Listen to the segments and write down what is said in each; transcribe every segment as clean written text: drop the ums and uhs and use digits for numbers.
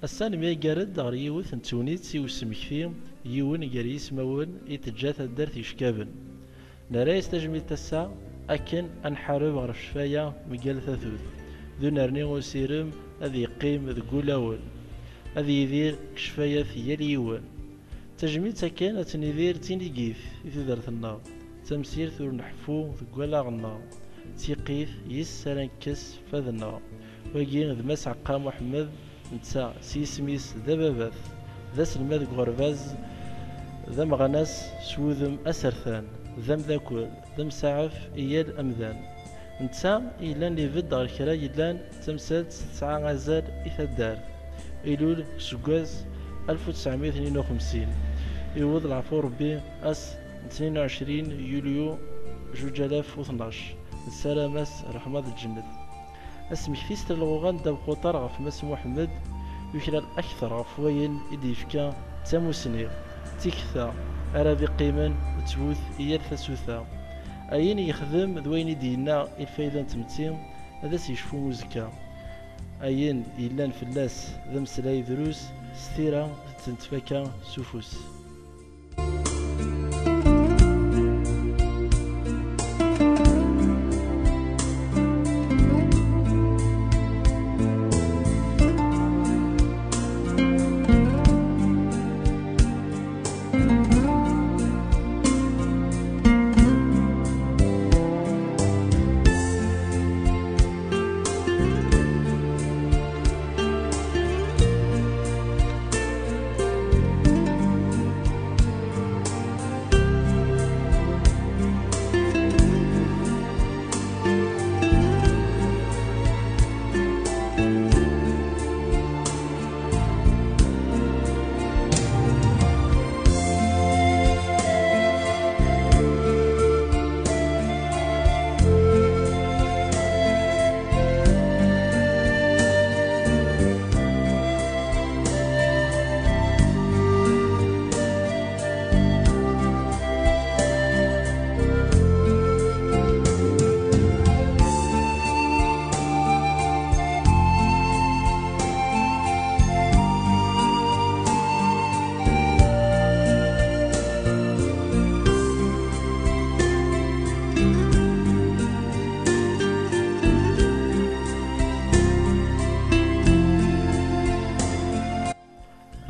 السان ما يقارد غير يوث نتونيت وسمكتي يون غير يسمون يتجا تدرت يشكابن نرى يستجمل تسا أكن أنحارب غير شفايا مقال ثاثوث ذو نرني وسيرم أذي يقيم ذقول أول أذي يدير كشفايا ثيال يون تجميل تكن أتنذير تينيقيث يثدرت النار تمسير ثور نحفو ذقول أغنار تيقيث يسرن كس فذنا ويجي ذ مسعقا محمد نتا سيسميس ذا باباث ذا سلماد غرباز ذا مغناس سوذم أسرثان ذا مذاكول ذا مساعف إيال أمذان نتا إيلان ليفد غير كرا يلان تمثال 9 غزال إثدار إيلول سكواز 1952 يوض العفو ربي أس 22 يوليو 2012 السلامة رحمة الجنة اسمك فيستر الغوغان داب خوطار غف ماس محمد يكرا الأكثر غف وين إديفكا تاموسنيغ تيكثا أرابي قيمان تبوث إيال ثاسوثا أين يخدم ذوين دينا الفايدة تمتين هذا سيشفو موزكا أين إلان فلاس ذا مسلاي دروس ستيرا تنتفاكا سوفوس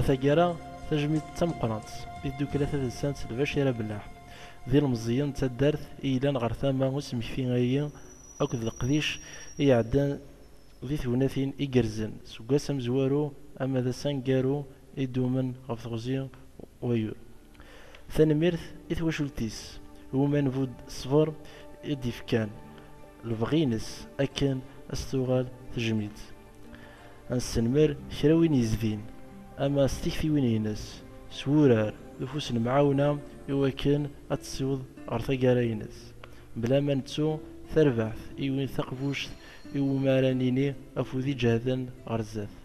ثقيرا تجميد تمقرنت بيدو ثلاثة سنت البشيرة بلاح ذي المزيان تدرت إيلان غرثاما وسمك في غاية أكد القديش إيعدان ذي ثوناثين إيقرزن سوقاسم زوارو أما ذا سانقارو إيدومن غف غزيان ويور ثانميرث إثواشولتيس هما نفود صفر إديفكان البغينس أكن أستوغال تجميد أنسنمر شراوين يزدين أما ستيكفي وين ينس سورار ذفوس المعاونة يوكن أتسوض أرثقارا ينس بلا ما نتسو ثربعث إيوين ثقفوش إيو مارانيني أفوذي جهدا غرزاث